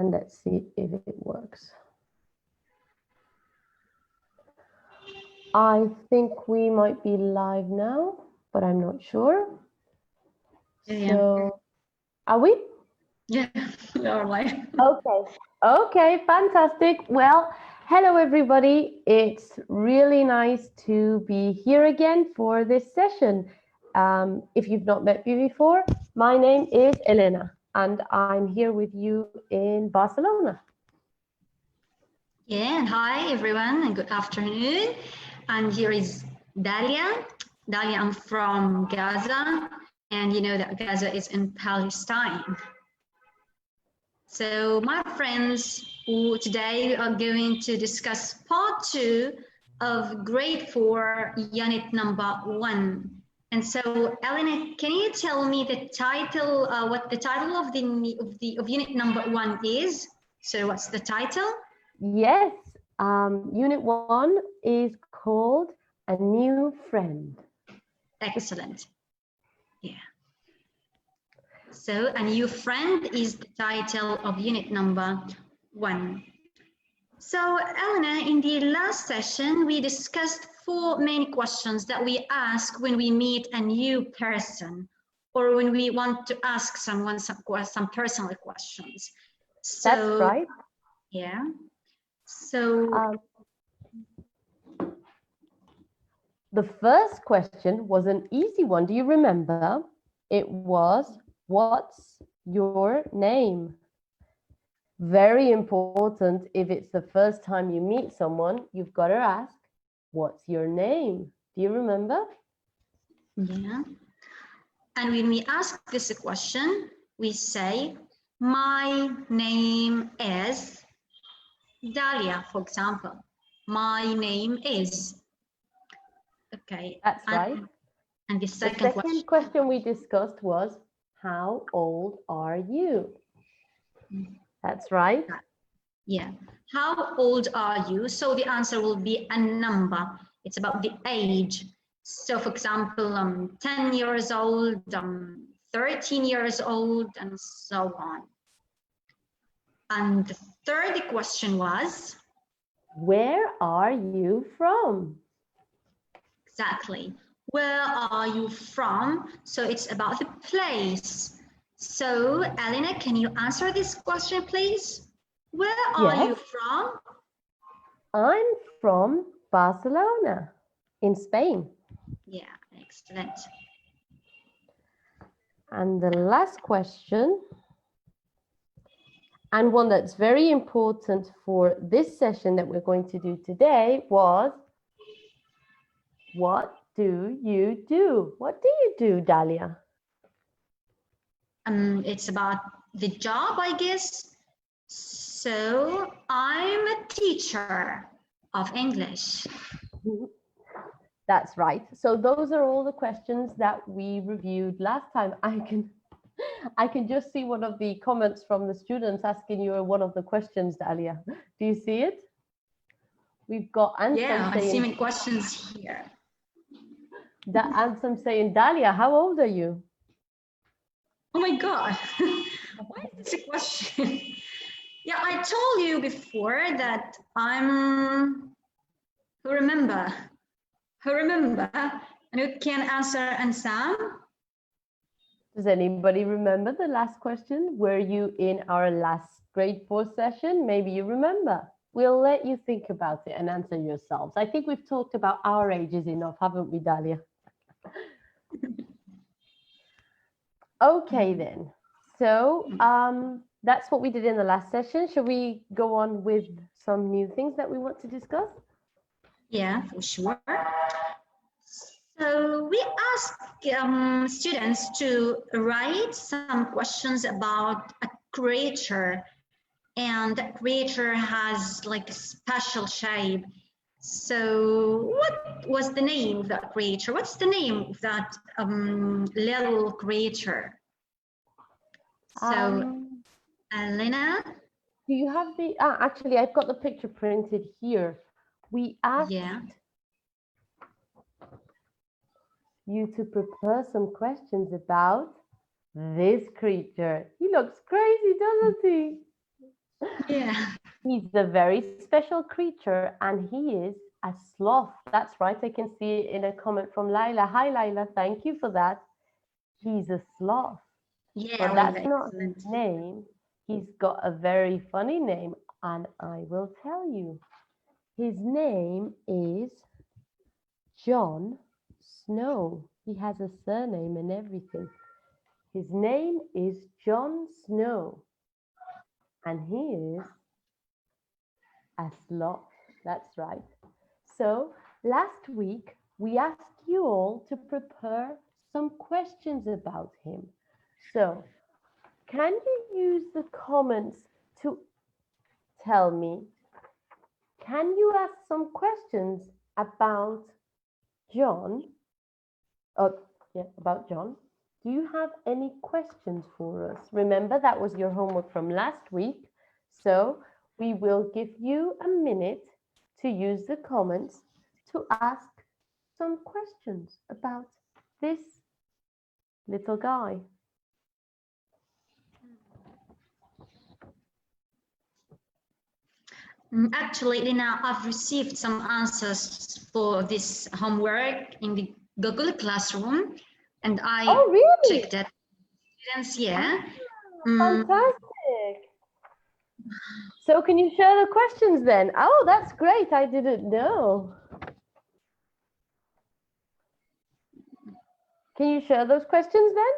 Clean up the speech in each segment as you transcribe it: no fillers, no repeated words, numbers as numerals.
And let's see if it works. I think we might be live now, but I'm not sure. Yeah. So, are we? Yeah, we are live. Okay. Okay, fantastic. Well, hello everybody. It's really nice to be here again for this session. If you've not met me before, my name is Elena and I'm here with you in Barcelona. Yeah, and hi everyone, and good afternoon. And here is Dalya. Dalya, I'm from Gaza, and you know that Gaza is in Palestine. So my friends, today we are going to discuss part 2 of grade 4, unit number 1. And so, Elena, can you tell me the title, what the title of unit number 1 is? So what's the title? Yes, unit 1 is called A New Friend. Excellent. Yeah. So, A New Friend is the title of unit number 1. So, Elena, in the last session, we discussed 4 main questions that we ask when we meet a new person or when we want to ask someone some personal questions. So, that's right. Yeah. So, the first question was an easy one. Do you remember? It was, what's your name? Very important. If it's the first time you meet someone, you've got to ask, what's your name? Do you remember? Yeah. And when we ask this question, we say, my name is Dalya, for example. My name is. Okay. That's right. And the second question we discussed was, how old are you? That's right. Yeah. How old are you? So the answer will be a number. It's about the age. So for example, 10 years old, 13 years old, and so on. And the third question was? Where are you from? Exactly. Where are you from? So it's about the place. So Elena, can you answer this question, please? Where are you from? I'm from Barcelona in Spain. Yeah, excellent. And the last question, and one that's very important for this session that we're going to do today, was, what do you do? What do you do, Dalya? It's about the job, I guess. So I'm a teacher of English. That's right. So those are all the questions that we reviewed last time. I can just see one of the comments from the students asking you one of the questions, Dalya. Do you see it? We've got Ansem saying, I see many questions here. Ansem saying, Dalya, how old are you? Oh my God, why is this a question? Yeah, I told you before that I'm, who remember, and who can answer Ansam? Does anybody remember the last question? Were you in our last grade 4 session? Maybe you remember. We'll let you think about it and answer yourselves. I think we've talked about our ages enough, haven't we, Dalya? Okay, then. So that's what we did in the last session. Shall we go on with some new things that we want to discuss? Yeah, for sure. So we asked students to write some questions about a creature, and that creature has like a special shape. So what was the name of that creature? What's the name of that little creature? So Elena? Do you have the, actually I've got the picture printed here. We asked you to prepare some questions about this creature. He looks crazy, doesn't he? Yeah. He's a very special creature and he is a sloth. That's right. I can see it in a comment from Lila. Hi, Lila. Thank you for that. He's a sloth. Yeah, But Leila, that's not his excellent. name. He's got a very funny name, and I will tell you. His name is Jon Snow. He has a surname and everything. His name is Jon Snow, and he is a sloth. That's right. So last week, we asked you all to prepare some questions about him. So can you use the comments to tell me, can you ask some questions about Jon? Oh, yeah, about Jon. Do you have any questions for us? Remember, that was your homework from last week. So we will give you a minute to use the comments to ask some questions about this little guy. Actually, Elena, I've received some answers for this homework in the Google Classroom, and I Oh, really? checked it. Students, yeah. Fantastic. So can you share the questions then? Oh, that's great. I didn't know. Can you share those questions then?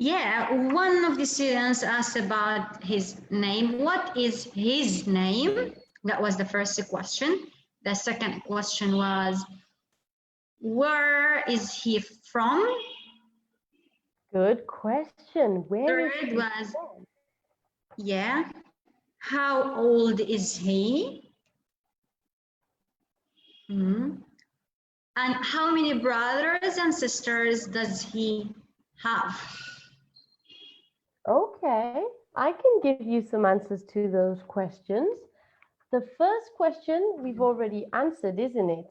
Yeah, one of the students asked about his name. What is his name? That was the first question. The second question was, where is he from? Good question. Where is Third he was, from? yeah, how old is he? Hmm. And how many brothers and sisters does he have? Okay, I can give you some answers to those questions. The first question we've already answered, isn't it?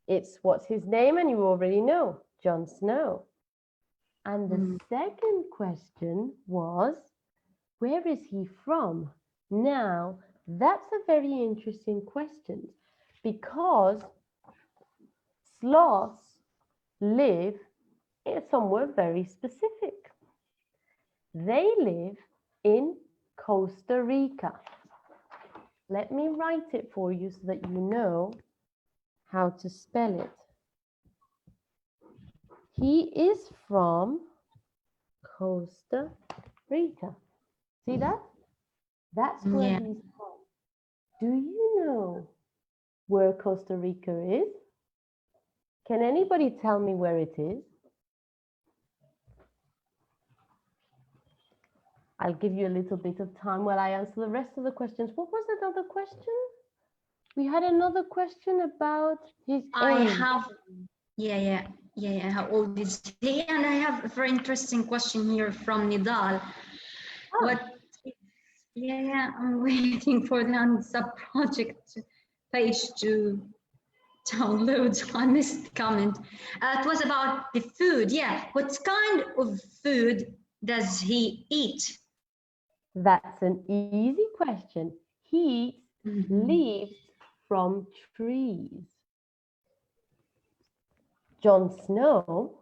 It's what's his name, and you already know, Jon Snow. And the second question was, where is he from? Now, that's a very interesting question because sloths live somewhere very specific. They live in Costa Rica. Let me write it for you so that you know how to spell it. He is from Costa Rica. See that? That's where Yeah. he's from. Do you know where Costa Rica is? Can anybody tell me where it is? I'll give you a little bit of time while I answer the rest of the questions. What was another question? We had another question about his I age. have, yeah. How old is he? And I have a very interesting question here from Nidal. Oh. What? Yeah, I'm waiting for the answer project page to download. I missed the comment. It was about the food. Yeah, what kind of food does he eat? That's an easy question. He eats leaves from trees. Jon Snow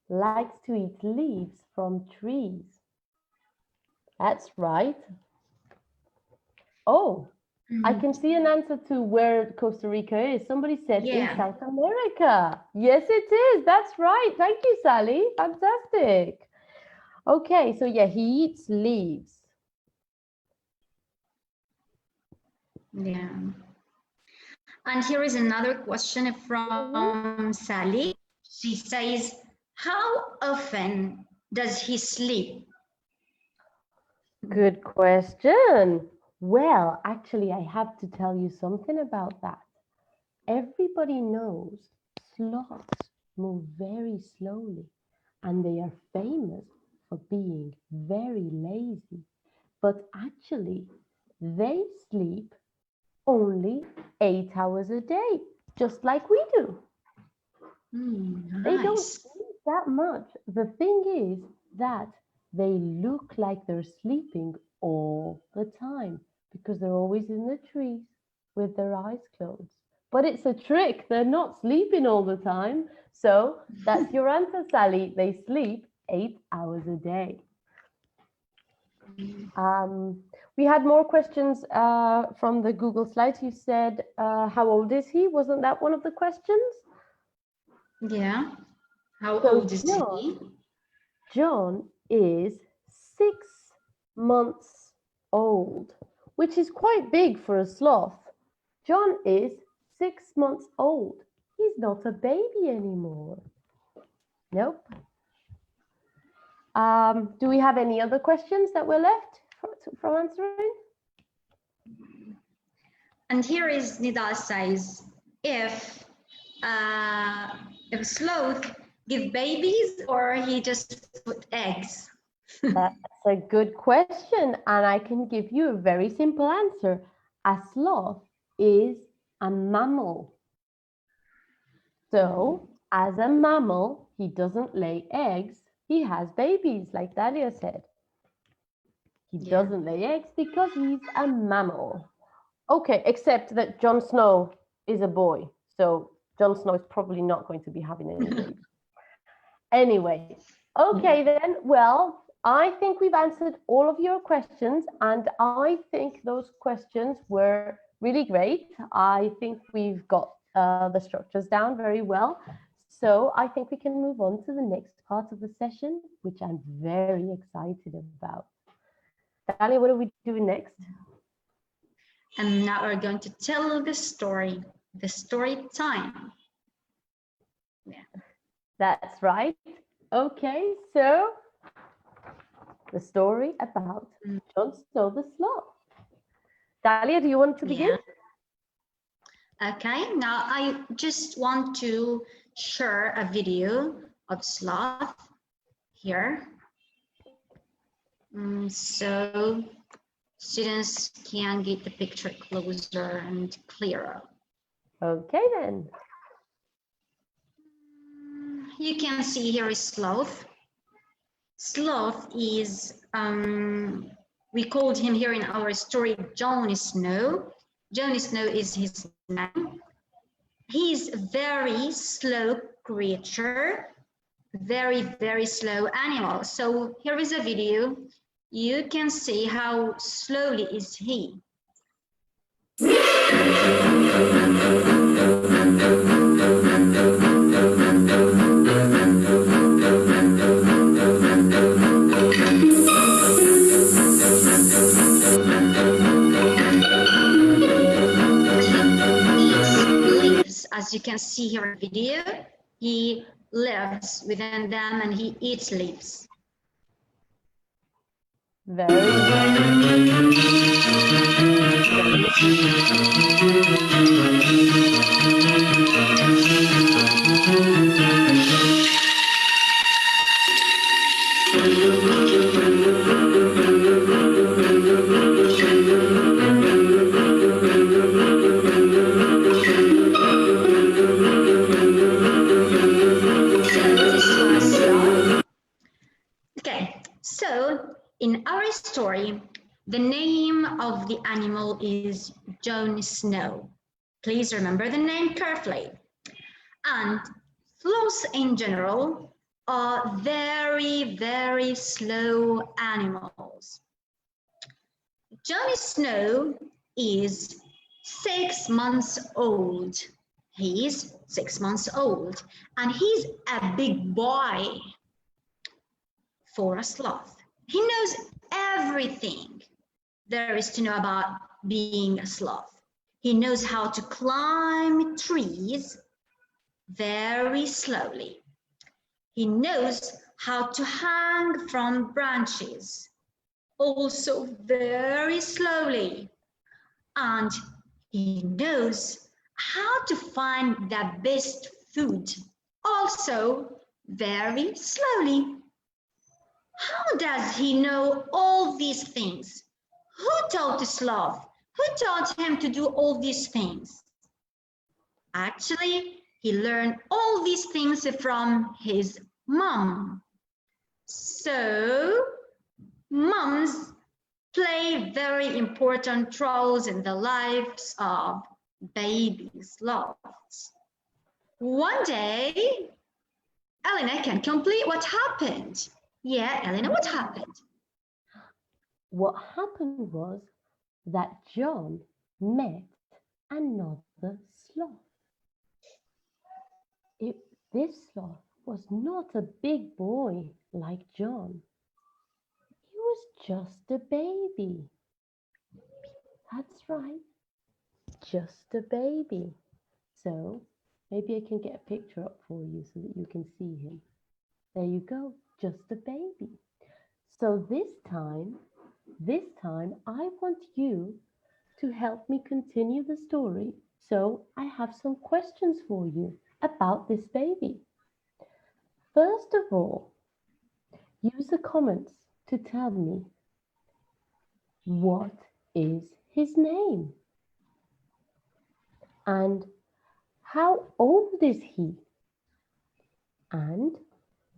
likes to eat leaves from trees. That's right. Oh, I can see an answer to where Costa Rica is. Somebody said in South America. Yes, it is. That's right. Thank you, Sally. Fantastic. Okay, so yeah, he eats leaves. Yeah. And here is another question from Sally. She says, how often does he sleep? Good question. Well, actually, I have to tell you something about that. Everybody knows sloths move very slowly and they are famous for being very lazy. But actually, they sleep only 8 hours a day, just like we do. Nice. They don't sleep that much. The thing is that they look like they're sleeping all the time because they're always in the trees with their eyes closed. But it's a trick. They're not sleeping all the time. So that's your answer, Sally. They sleep 8 hours a day. We had more questions from the Google Slides. You said, how old is he? Wasn't that one of the questions? Yeah. How old is he? John is 6 months old, which is quite big for a sloth. John is 6 months old. He's not a baby anymore. Nope. Do we have any other questions that were left from answering? And here is Nidal says, if sloth give babies or he just put eggs? That's a good question, and I can give you a very simple answer. A sloth is a mammal. So, as a mammal, he doesn't lay eggs. He has babies, like Dalya said. He doesn't lay eggs because he's a mammal. Okay, except that Jon Snow is a boy. So Jon Snow is probably not going to be having any babies. Anyway, okay then. Well, I think we've answered all of your questions, and I think those questions were really great. I think we've got the structures down very well. So I think we can move on to the next part of the session, which I'm very excited about. Dalya, what are we doing next? And now we're going to tell the story time. Yeah. That's right. Okay, so the story about Jon Snow the Sloth. Dalya, do you want to begin? Yeah. Okay, now I just want to share a video of Sloth here. So students can get the picture closer and clearer. Okay then. You can see here is Sloth. Sloth is, we called him here in our story Jon Snow. Jon Snow is his name. He's a very slow creature, very, very slow animal. So here is a video. You can see how slowly is he. As you can see here in the video, he lives within them and he eats leaves. Very good. Okay, so in our story, the name of the animal is Jon Snow. Please remember the name carefully. And sloths in general are very, very slow animals. Jon Snow is 6 months old. He is 6 months old, and he's a big boy for a sloth. He knows everything there is to know about being a sloth. He knows how to climb trees very slowly. He knows how to hang from branches also very slowly. And he knows how to find the best food also very slowly. How does he know all these things? Who taught the sloth? Who taught him to do all these things? Actually, he learned all these things from his mom. So Moms play very important roles in the lives of baby sloths. One day, Elena can complete what happened. Yeah, Elena, what happened? What happened was that John met another sloth. This sloth was not a big boy like John. He was just a baby. That's right, just a baby. So maybe I can get a picture up for you so that you can see him. There you go, just a baby. So this time I want you to help me continue the story. So I have some questions for you about this baby. First of all, use the comments to tell me, what is his name? And how old is he? And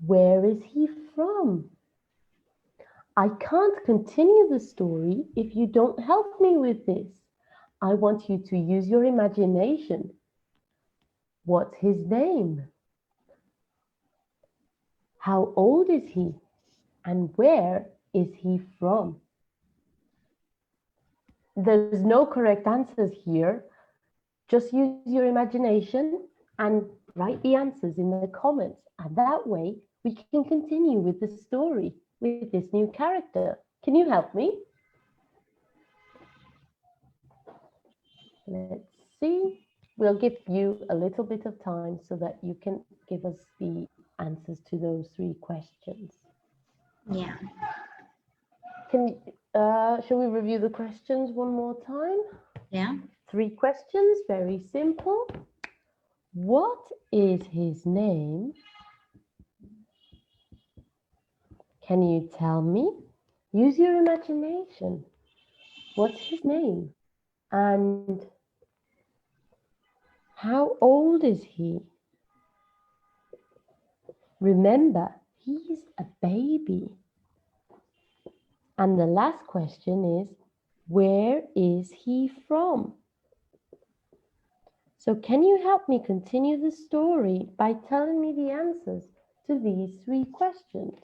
where is he from? I can't continue the story if you don't help me with this. I want you to use your imagination. What's his name? How old is he? And where is he from? There's no correct answers here. Just use your imagination and write the answers in the comments. And that way we can continue with the story with this new character. Can you help me? Let's see. We'll give you a little bit of time so that you can give us the answers to those 3 questions. Yeah. Shall we review the questions one more time? Yeah. 3 questions, very simple. What is his name? Can you tell me? Use your imagination. What's his name? And how old is he? Remember, he's a baby. And the last question is, where is he from? So can you help me continue the story by telling me the answers to these 3 questions?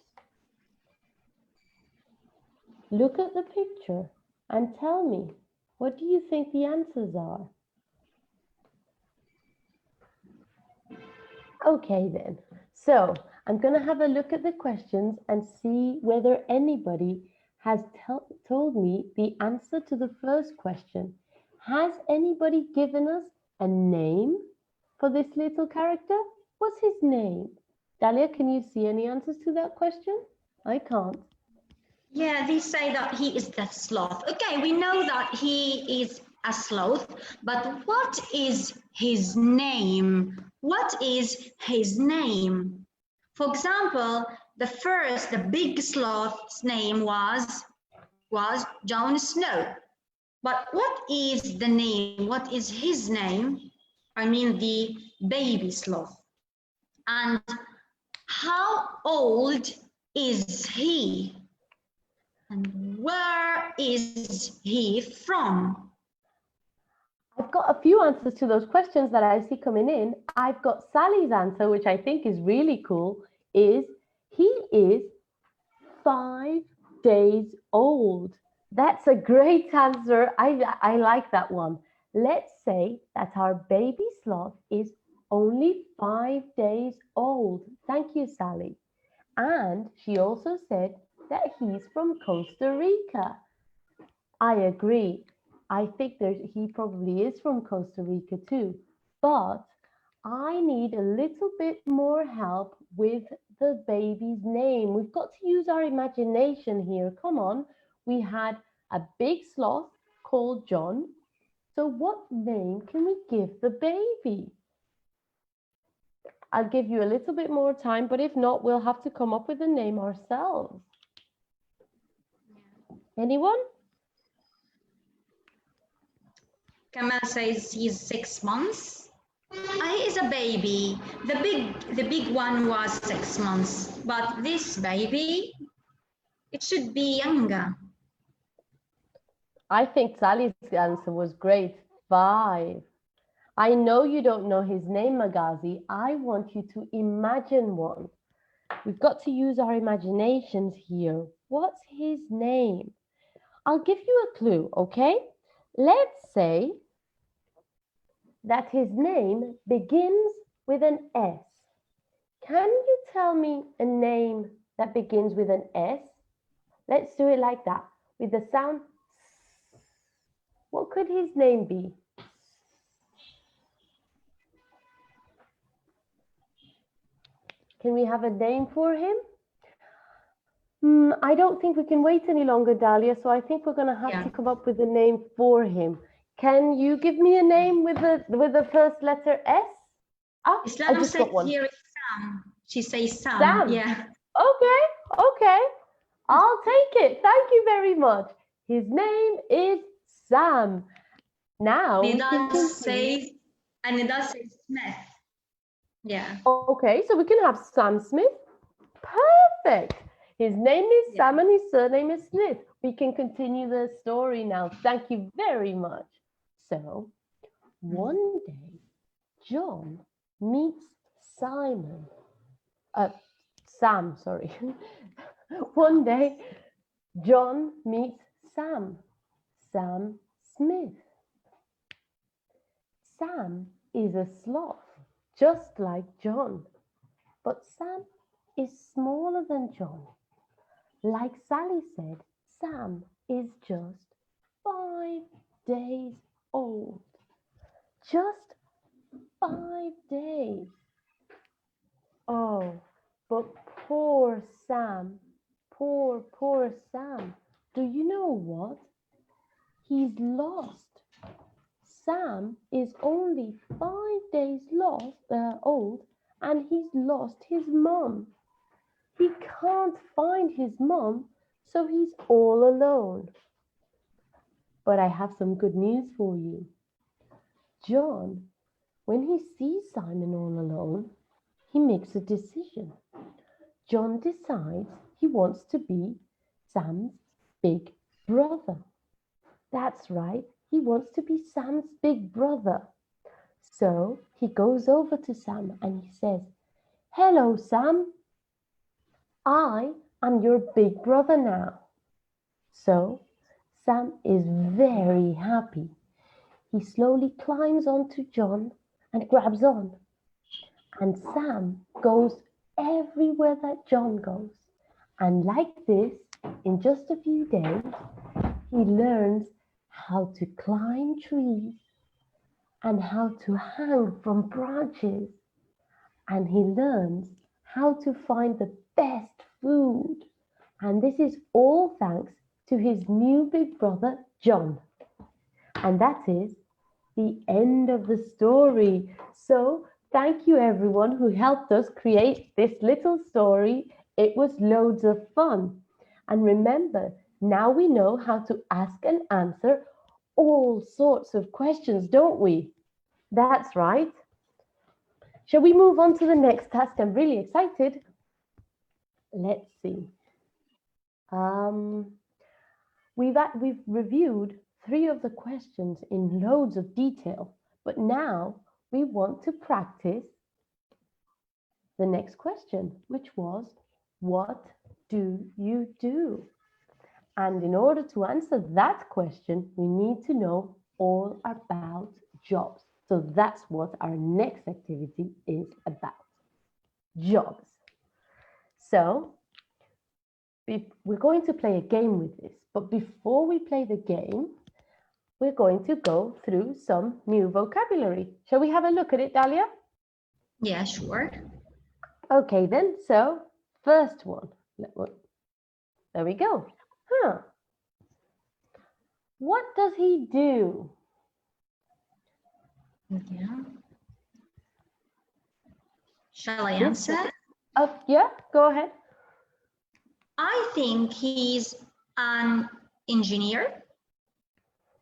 Look at the picture and tell me, what do you think the answers are? Okay then, so I'm going to have a look at the questions and see whether anybody has told me the answer to the first question. Has anybody given us a name for this little character? What's his name? Dalya, can you see any answers to that question? I can't. Yeah, they say that he is the sloth. Okay, we know that he is a sloth, but what is his name? What is his name? For example, the big sloth's name was Jon Snow. But what is the name? What is his name? I mean the baby sloth. And how old is he? And where is he from? I've got a few answers to those questions that I see coming in. I've got Sally's answer, which I think is really cool, is he is 5 days old. That's a great answer. I like that one. Let's say that our baby sloth is only 5 days old. Thank you, Sally. And she also said that he's from Costa Rica. I agree. I think he probably is from Costa Rica too, but I need a little bit more help with the baby's name. We've got to use our imagination here. Come on. We had a big sloth called John. So what name can we give the baby? I'll give you a little bit more time, but if not, we'll have to come up with a name ourselves. Anyone? Kamal says he's 6 months. He is a baby. The big one was 6 months, but this baby It should be younger. I think Sally's answer was great. 5. I know you don't know his name, Magazi. I want you to imagine one. We've got to use our imaginations here. What's his name? I'll give you a clue, okay? Let's say that his name begins with an S. Can you tell me a name that begins with an S? Let's do it like that, with the sound. What could his name be? Can we have a name for him? I don't think we can wait any longer, Dahlia, so I think we're going to have to come up with a name for him. Can you give me a name with the first letter S? Oh, I just got one. Here is Sam. She says Sam. Sam. Yeah. Okay. I'll take it. Thank you very much. His name is Sam. Now And it does say Smith. Yeah. Okay, so we can have Sam Smith. Perfect. His name is Sam and his surname is Smith. We can continue the story now. Thank you very much. So, one day, John meets Sam, sorry. One day, John meets Sam Smith. Sam is a sloth, just like John, but Sam is smaller than John. Like Sally said, Sam is just 5 days old. Just 5 days. Oh, but poor Sam. Poor Sam. Do you know what? He's lost. Sam is only 5 days old, and he's lost his mum. He can't find his mum, so he's all alone. But I have some good news for you. John, when he sees Simon all alone, he makes a decision. John decides he wants to be Sam's big brother. That's right, he wants to be Sam's big brother. So he goes over to Sam and he says, "Hello, Sam. I am your big brother now." So Sam is very happy. He slowly climbs onto John and grabs on. And Sam goes everywhere that John goes. And like this, in just a few days, he learns how to climb trees and how to hang from branches. And he learns how to find the best food. And this is all thanks to his new big brother, John. And that is the end of the story. So thank you everyone who helped us create this little story. It was loads of fun. And remember, now we know how to ask and answer all sorts of questions, don't we? That's right. Shall we move on to the next task? I'm really excited. Let's see. We've reviewed 3 of the questions in loads of detail, but now we want to practice the next question, which was, what do you do? And in order to answer that question, we need to know all about jobs. So that's what our next activity is about, jobs. So we're going to play a game with this, but before we play the game, we're going to go through some new vocabulary. Shall we have a look at it, Dalya? Yeah, sure. Okay then, so first one. There we go. What does he do? Yeah. Shall I answer? Yeah, go ahead. I think he's an engineer.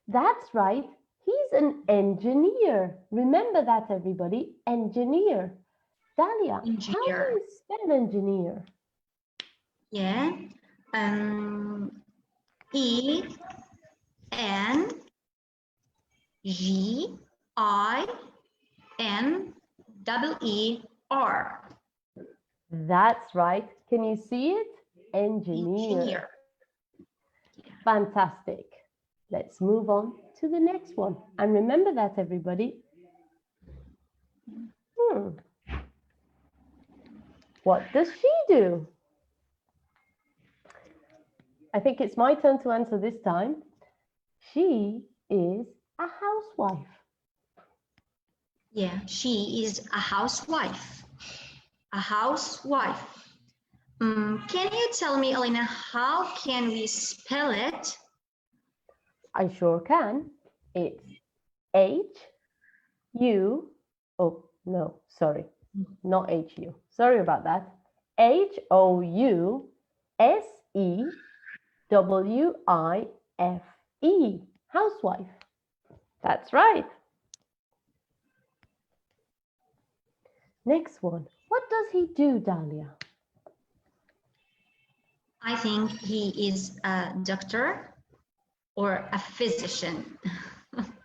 That's right. He's an engineer. Remember that, everybody. Engineer. Dahlia, how do you spell engineer? Yeah. ENGINEER. That's right. Can you see it? Engineer. Fantastic. Let's move on to the next one. And remember that, everybody. What does she do? I think it's my turn to answer this time. She is a housewife. Yeah, she is a housewife. A housewife. Can you tell me, Elena, how can we spell it? I sure can. It's H-U, oh no, sorry, not H-U. Sorry about that. H-O-U-S-E-W-I-F-E, housewife. That's right. Next one. What does he do, Dalya? I think he is a doctor or a physician.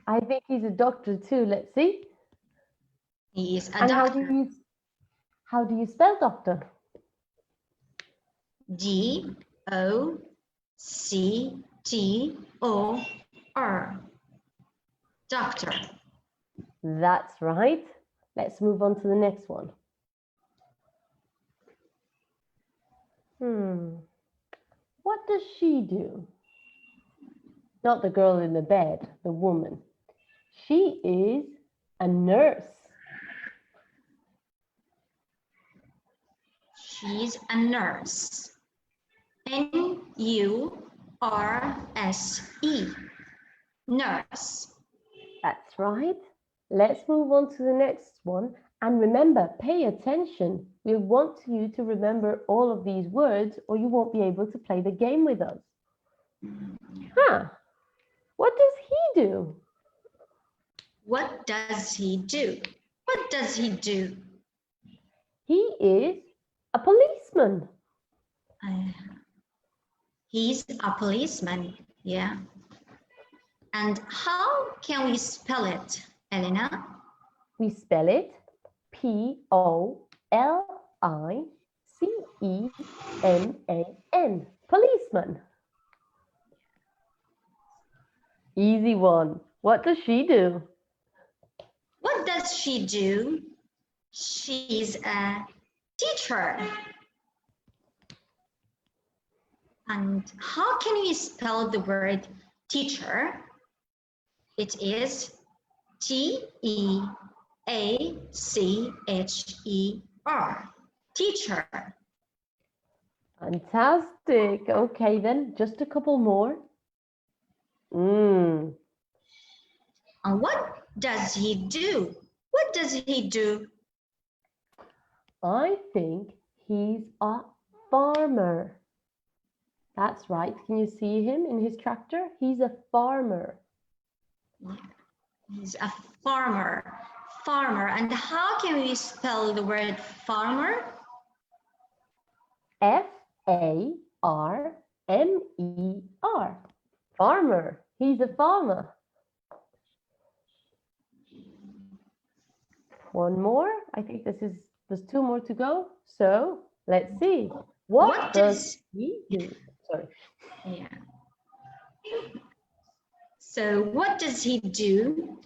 I think he's a doctor too. Let's see. He is a and doctor. How do you spell doctor? D-O-C-T-O-R. Doctor. That's right. Let's move on to the next one. What does she do? Not the girl in the bed, the woman. She is a nurse. She's a nurse. N-U-R-S-E. Nurse. That's right. Let's move on to the next one. And remember, pay attention. We want you to remember all of these words or you won't be able to play the game with us. What does he do? What does he do? What does he do? He is a policeman. He's a policeman, yeah. And how can we spell it, Elena? We spell it P-O-L-I-C-E-M-A-N, policeman. Easy one. What does she do? What does she do? She's a teacher. And how can we spell the word teacher? It is T-E-A-C-H-E-R. Teacher. Fantastic. Okay, then just a couple more. And what does he do? What does he do? I think he's a farmer. That's right. Can you see him in his tractor? He's a farmer. He's a farmer. Farmer. And how can we spell the word farmer? F-A-R-M-E-R. Farmer. He's a farmer. One more. I think there's two more to go. So let's see. What does he do? Sorry. Yeah. So what does he do?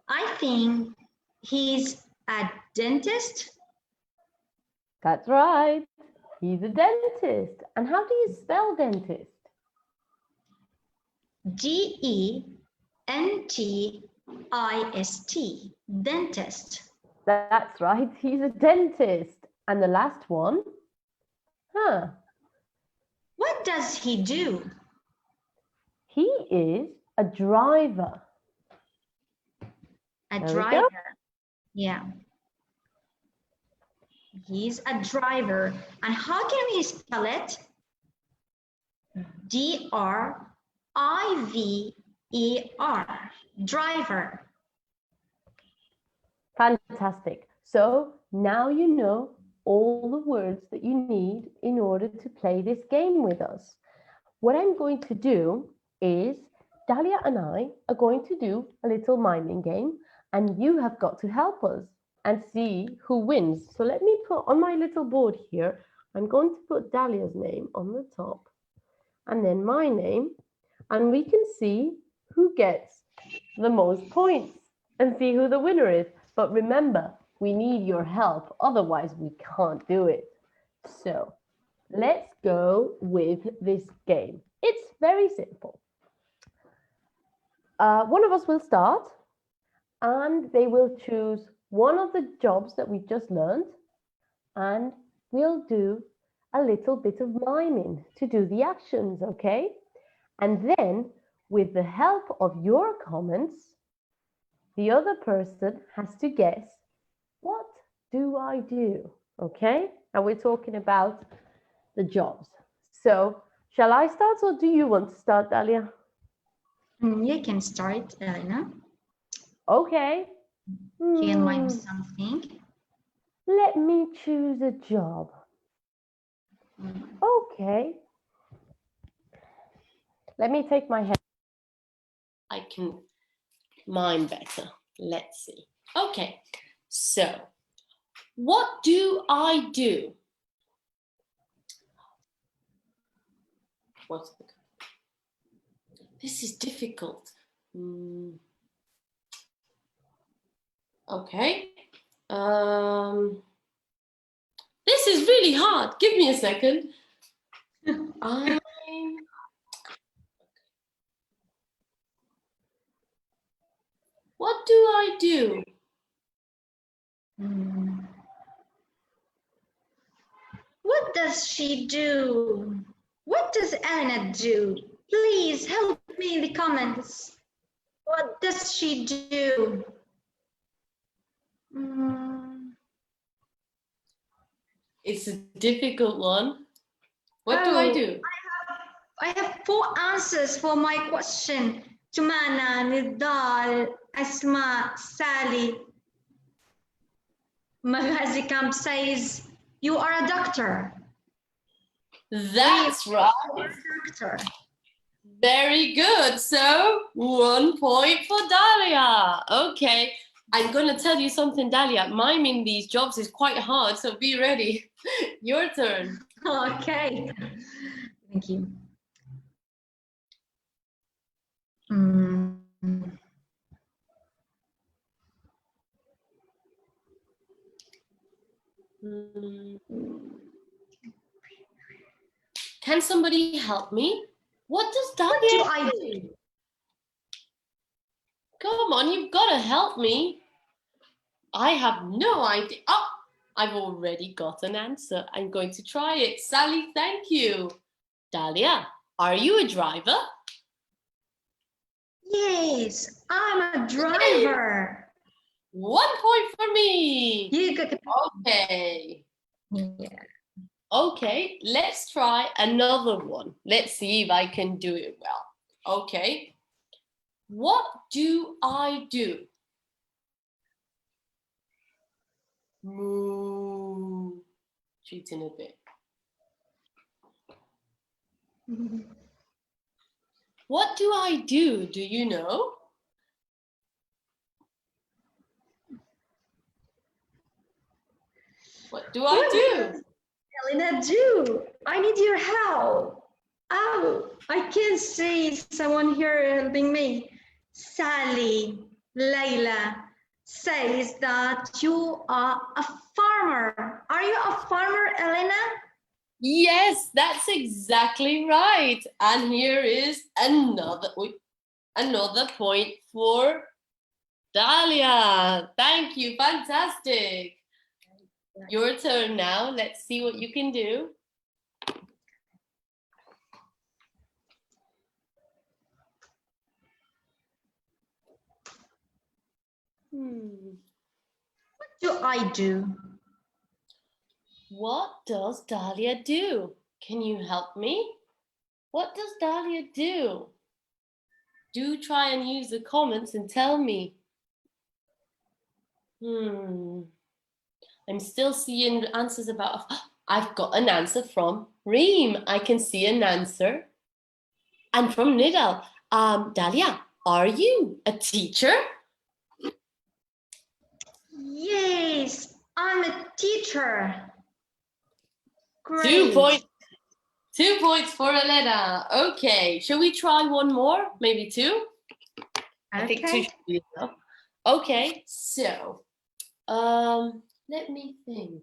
I think he's a dentist. That's right. He's a dentist. And how do you spell dentist? D-E-N-T-I-S-T. Dentist. That's right. He's a dentist. And the last one? What does he do? He is a driver. A driver. Yeah. He's a driver. And how can we spell it? D-R-I-V-E-R. Driver. Fantastic. So now you know all the words that you need in order to play this game with us. What I'm going to do is Dahlia and I are going to do a little miming game, and you have got to help us and see who wins. So let me put on my little board here, I'm going to put Dahlia's name on the top and then my name, and we can see who gets the most points and see who the winner is. But remember, we need your help, otherwise we can't do it. So let's go with this game. It's very simple. One of us will start and they will choose one of the jobs that we just learned, and we'll do a little bit of miming to do the actions, okay? And then with the help of your comments, the other person has to guess, what do I do? Okay? And we're talking about the jobs. So shall I start or do you want to start, Dalya? You can start, Elena. Okay. Can mime something? Let me choose a job. Okay. Let me take my head. I can mime better. Let's see. Okay. So, what do I do? What's the... This is difficult. Okay. This is really hard. Give me a second. What do I do? What does she do? What does Elena do? Please help me in the comments. What does she do? It's a difficult one. What do I do? I have 4 answers for my question. Jumana, Nidal, Asma, Sally. Maghazi Camp says, you are a doctor. That's right. Doctor. Very good. So 1 point for Dalya. Okay. I'm going to tell you something, Dalya. Miming these jobs is quite hard, so be ready. Your turn. Okay. Thank you. Can somebody help me? What does Dalya What do I do? Come on, you've got to help me. I have no idea. Oh, I've already got an answer. I'm going to try it. Sally, thank you. Dalya, are you a driver? Yes, I'm a driver. 1 point for me. You got the Okay. Yeah. Okay, let's try another one. Let's see if I can do it well. Okay. What do I do? Moo. Cheating a bit. What do I do? Do you know? What do I do? Elena, do. I need your help. Oh, I can't see someone here helping me. Sally, Layla says that you are a farmer. Are you a farmer, Elena? Yes, that's exactly right. And here is another point for Dalya. Thank you, fantastic. Your turn now. Let's see what you can do. What do I do? What does Dalya do? Can you help me? What does Dalya do? Do try and use the comments and tell me. I'm still seeing answers about, I've got an answer from Reem. I can see an answer. And from Nidal, Dalya, are you a teacher? Yes, I'm a teacher. Great. 2 points. 2 points for Elena. Okay, shall we try one more? Maybe 2? I think 2 should be enough. Okay, so let me think.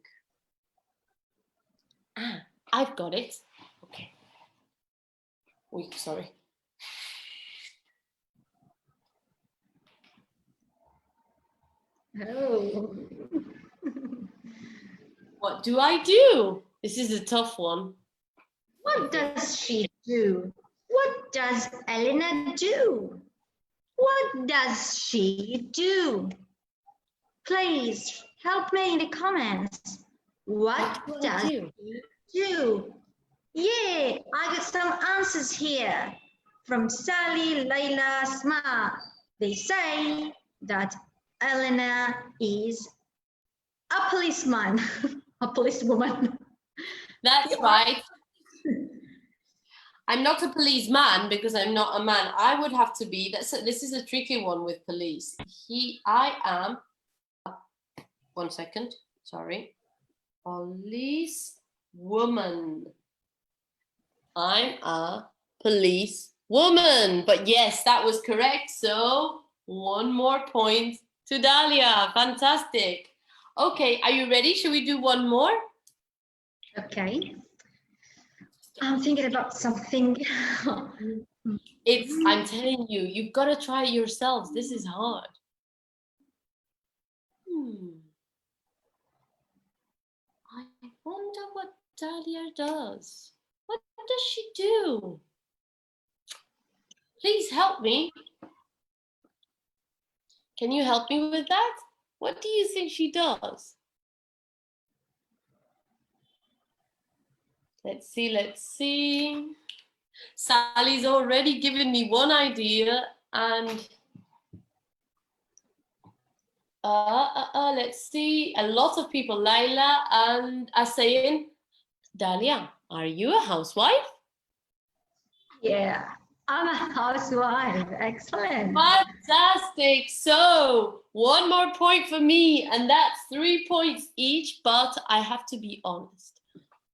I've got it. Okay. Wait, sorry. Oh. What do I do? This is a tough one. What does she do? What does Elena do? What does she do? Please help me in the comments. What does she do? Yeah, I got some answers here from Sally, Layla, Sma. They say that Elena is a policeman, a policewoman. That's right. I'm not a policeman because I'm not a man. I would have to be. This is a tricky one with police. I am. 1 second. Sorry. Police woman. I'm a police woman. But yes, that was correct. So 1 more point to Dalya. Fantastic. Okay, are you ready? Should we do one more? Okay. I'm thinking about something. I'm telling you, you've got to try it yourselves. This is hard. I wonder what Dalya does. What does she do? Please help me. Can you help me with that? What do you think she does? Let's see. Sally's already given me one idea and let's see. A lot of people, Laila and are saying, Dalya, are you a housewife? Yeah, I'm a housewife. Excellent. Fantastic. So 1 more point for me, and that's 3 points each, but I have to be honest.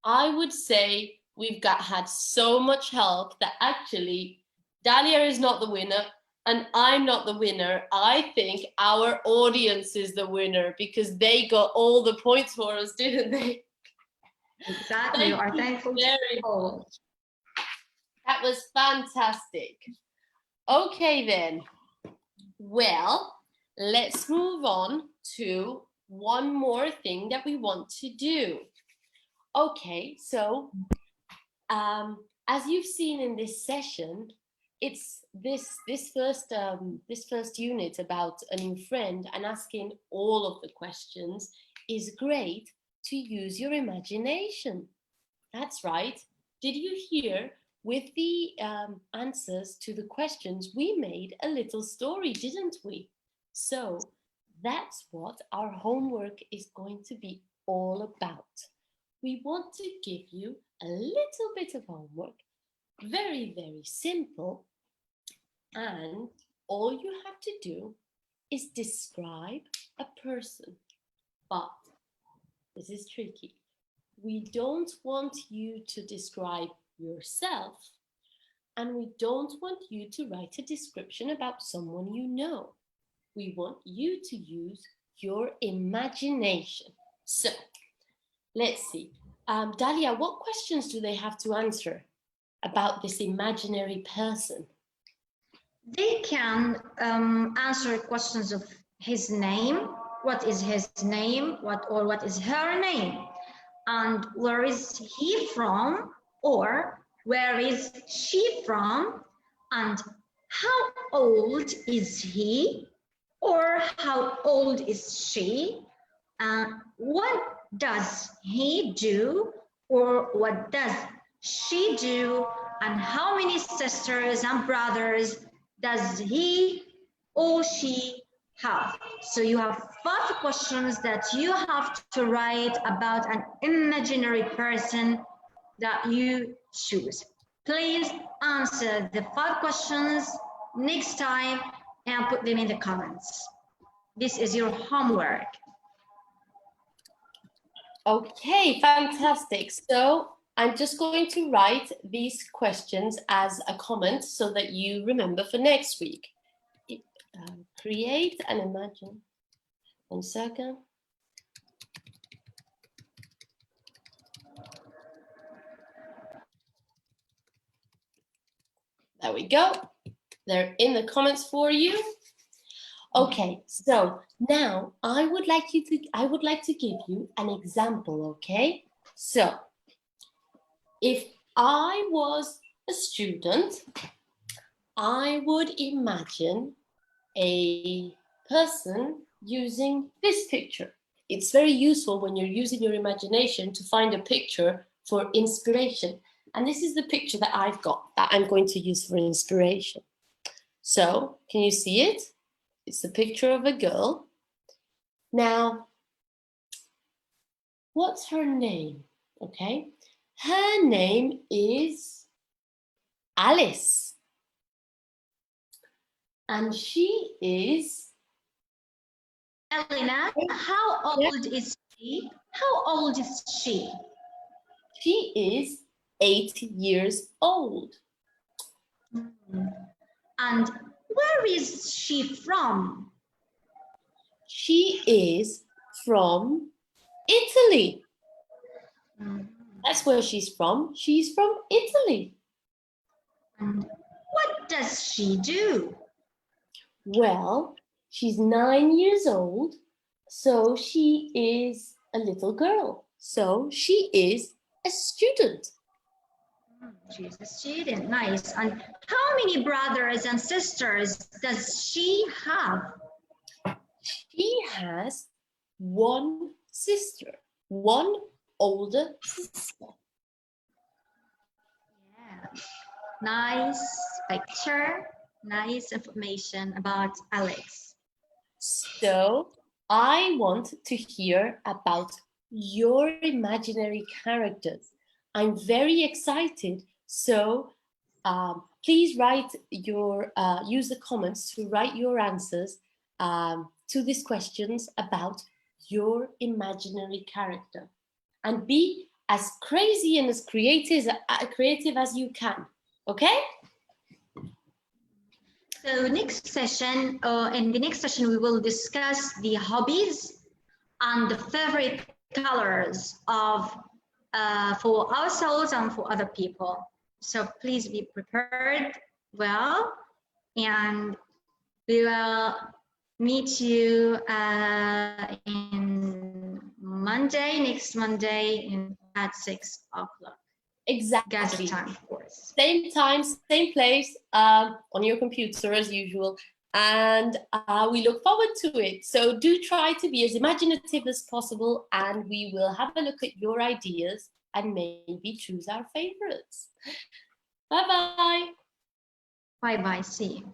I would say we've had so much help that actually Dalya is not the winner and I'm not the winner. I think our audience is the winner because they got all the points for us, didn't they? Exactly. You are thankful. Very much. That was fantastic. Okay then. Well, let's move on to one more thing that we want to do. Okay, so as you've seen in this session, it's this first unit about a new friend and asking all of the questions is great to use your imagination. That's right. Did you hear? With the answers to the questions, we made a little story, didn't we? So that's what our homework is going to be all about. We want to give you a little bit of homework, very, very simple. And all you have to do is describe a person. But this is tricky. We don't want you to describe yourself, and we don't want you to write a description about someone you know. We want you to use your imagination. So let's see. Dalya, what questions do they have to answer about this imaginary person? They can answer questions of his name. What is his name? What is her name? And where is he from? Or where is she from? And how old is he? Or how old is she? What does he do? Or what does she do? And how many sisters and brothers does he or she have? So you have 5 questions that you have to write about an imaginary person that you choose. Please answer the 5 questions next time and put them in the comments. This is your homework. Okay, fantastic. So I'm just going to write these questions as a comment so that you remember for next week. Create and imagine. 1 second. There we go. They're in the comments for you. Okay, so now I would like to give you an example, okay? So if I was a student, I would imagine a person using this picture. It's very useful when you're using your imagination to find a picture for inspiration. And this is the picture that I've got that I'm going to use for inspiration. So, can you see it? It's a picture of a girl. Now, what's her name? Okay, her name is Alice. And she is... Elena, how old is she? How old is she? She is 8 years old. And where is she from? She is from Italy. That's where she's from. She's from Italy. And what does she do? Well, she's 9 years old, so she is a little girl. So she is a student. She's a student, nice. And how many brothers and sisters does she have? She has 1 sister, 1 older sister. Yeah. Nice picture, nice information about Alex. So I want to hear about your imaginary characters. I'm very excited. So please write your, use the comments to write your answers to these questions about your imaginary character. And be as crazy and as creative as you can, okay? So next session, in the next session, we will discuss the hobbies and the favorite colors of for ourselves and for other people. So please be prepared well, and we will meet you in Monday, next Monday at 6 o'clock. Exactly. Gaza time, of course. Same time, same place, on your computer as usual. And we look forward to it. So do try to be as imaginative as possible, and we will have a look at your ideas and maybe choose our favorites. Bye-bye. Bye-bye. See you.